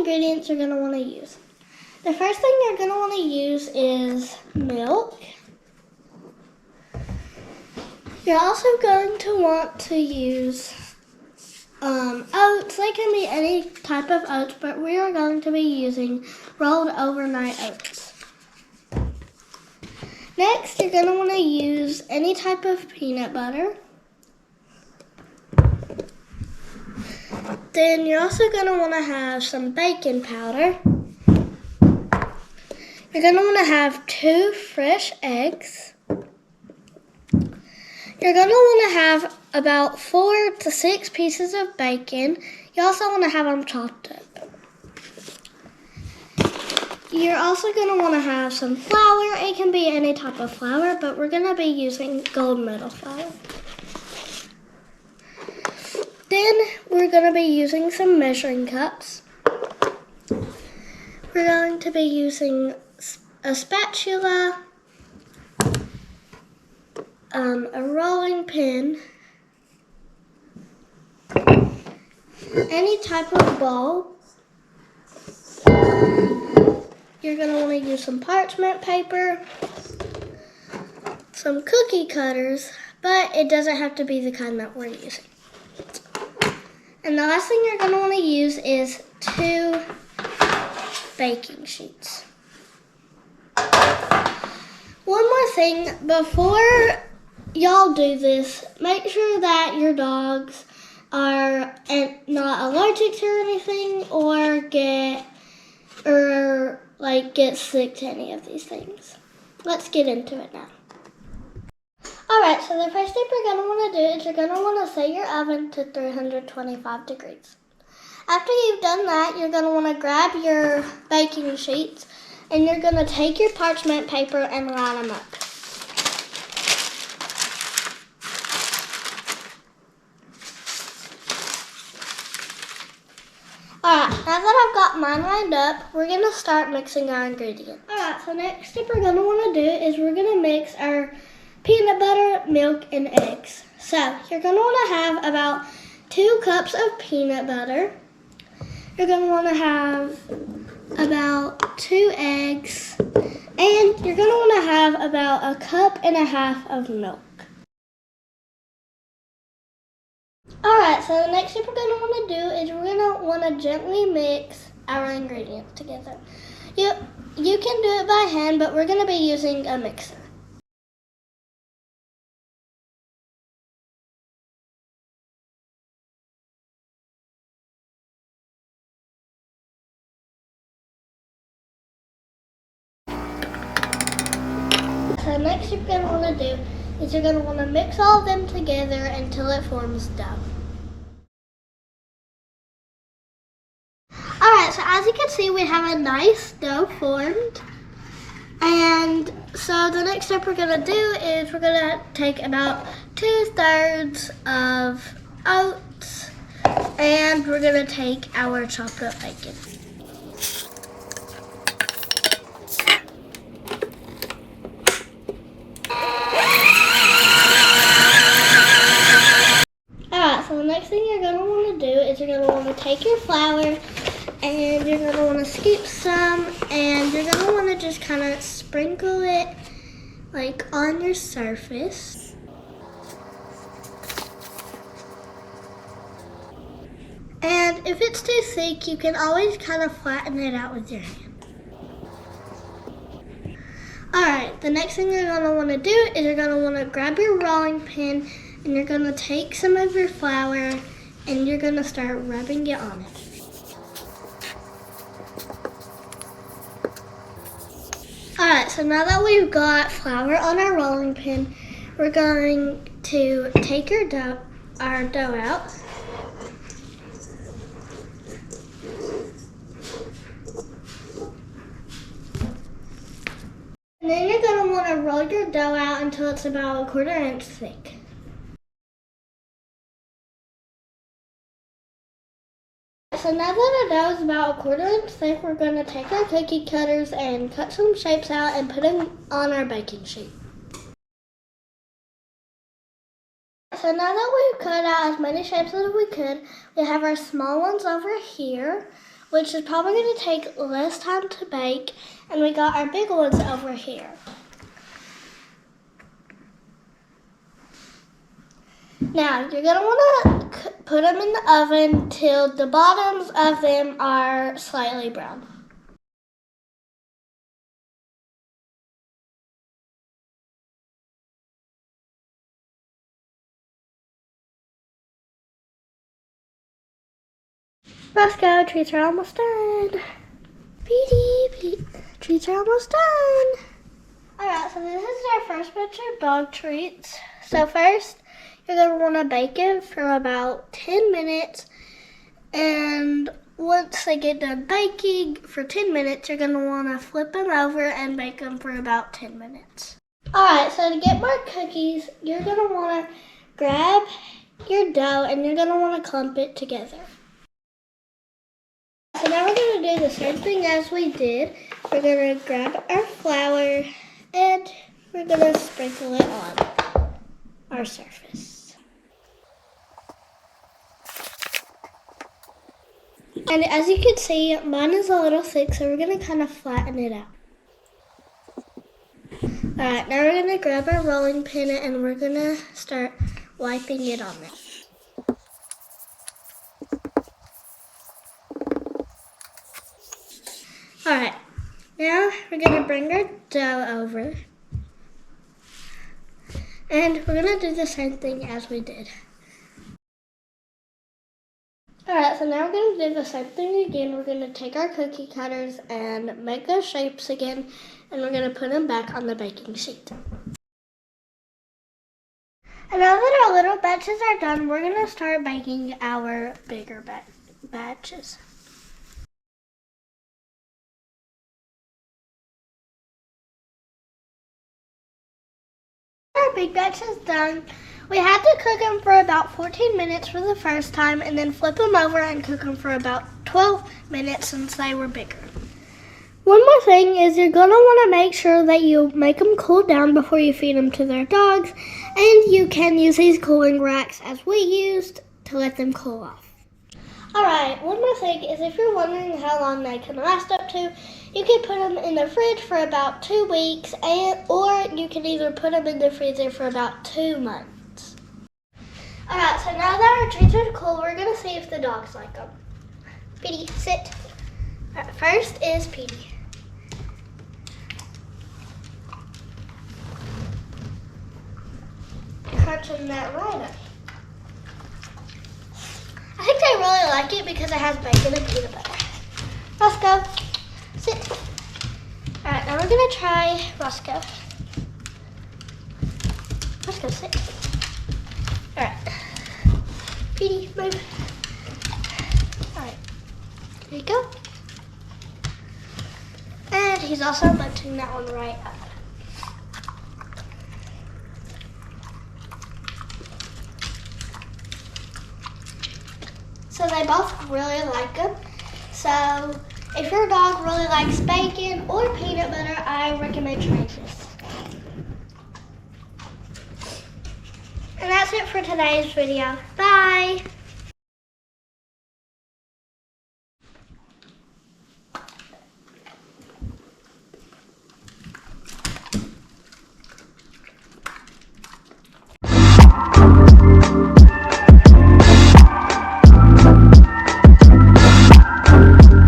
ingredients you're going to want to use. The first thing you're going to want to use is milk. You're also going to want to use oats. They can be any type of oats, but we are going to be using rolled overnight oats. Next, you're going to want to use any type of peanut butter. Then you're also going to want to have some baking powder. You're going to want to have 2 fresh eggs. You're going to want to have about 4 to 6 pieces of bacon. You also want to have them chopped up. You're also going to want to have some flour. It can be any type of flour, but we're going to be using gold medal flour. Then we're going to be using some measuring cups. We're going to be using a spatula, a rolling pin, any type of bowl. You're going to want to use some parchment paper, some cookie cutters, but it doesn't have to be the kind that we're using. And the last thing you're going to want to use is 2 baking sheets. One more thing, before y'all do this, make sure that your dogs are not allergic to anything or get sick to any of these things. Let's get into it now. Alright, so the first thing you're going to want to do is you're going to want to set your oven to 325 degrees. After you've done that, you're going to want to grab your baking sheets and you're going to take your parchment paper and line them up. Alright, now that I've got mine lined up, we're going to start mixing our ingredients. Alright, so next step we're going to want to do is we're going to mix our peanut butter, milk, and eggs. So you're going to want to have about 2 cups of peanut butter. You're going to want to have about 2 eggs. And you're going to want to have about 1.5 cups of milk. Alright, so the next thing we're going to want to do is we're going to want to gently mix our ingredients together. You can do it by hand, but we're going to be using a mixer. So next you're going to want to do is you're going to want to mix all of them together until it forms dough. Alright, so as you can see we have a nice dough formed. And so the next step we're going to do is we're going to take about 2/3 of oats and we're going to take our chopped up bacon. So the next thing you're going to want to do is you're going to want to take your flour and you're going to want to scoop some and you're going to want to just kind of sprinkle it like on your surface. And if it's too thick, you can always kind of flatten it out with your hand. Alright, the next thing you're going to want to do is you're going to want to grab your rolling pin and you're going to take some of your flour and you're going to start rubbing it on it. Alright, so now that we've got flour on our rolling pin, we're going to take our dough out. And then you're going to want to roll your dough out until it's about 1/4 inch thick. So now that our dough is about 1/4 inch thick, we're going to take our cookie cutters and cut some shapes out and put them on our baking sheet. So now that we've cut out as many shapes as we could, we have our small ones over here. which is probably going to take less time to bake. And we got our big ones over here. Now, you're going to want to put them in the oven till the bottoms of them are slightly brown. Let's go, treats are almost done. Petey, treats are almost done. Alright, so this is our first batch of dog treats. So first, you're going to want to bake it for about 10 minutes. And once they get done baking for 10 minutes, you're going to want to flip them over and bake them for about 10 minutes. Alright, so to get more cookies, you're going to want to grab your dough and you're going to want to clump it together. So now we're going to do the same thing as we did. We're going to grab our flour and we're going to sprinkle it on our surface. And as you can see, mine is a little thick, so we're going to kind of flatten it out. Alright, now we're going to grab our rolling pin and we're going to start wiping it on there. Alright, now we're going to bring our dough over. And we're going to do the same thing as we did. Alright, so now we're going to do the same thing again. We're going to take our cookie cutters and make those shapes again. And we're going to put them back on the baking sheet. And now that our little batches are done, we're going to start baking our bigger batches. Our big batch is done. We had to cook them for about 14 minutes for the first time and then flip them over and cook them for about 12 minutes since they were bigger. One more thing is you're going to want to make sure that you make them cool down before you feed them to their dogs, and you can use these cooling racks as we used to let them cool off. Alright, one more thing is if you're wondering how long they can last up to, you can put them in the fridge for about 2 weeks, or you can either put them in the freezer for about 2 months. Alright, so now that our treats are cool, we're going to see if the dogs like them. Petey, sit. Alright, first is Petey. Crunching that right up. I think they really like it because it has bacon and peanut butter. Roscoe, sit. Alright, now we're going to try Roscoe. Roscoe, sit. Alright. Petey, move. Alright. There you go. And he's also munching that one right up. So they both really like them. So if your dog really likes bacon or peanut butter, I recommend trying this. And that's it for today's video. Bye!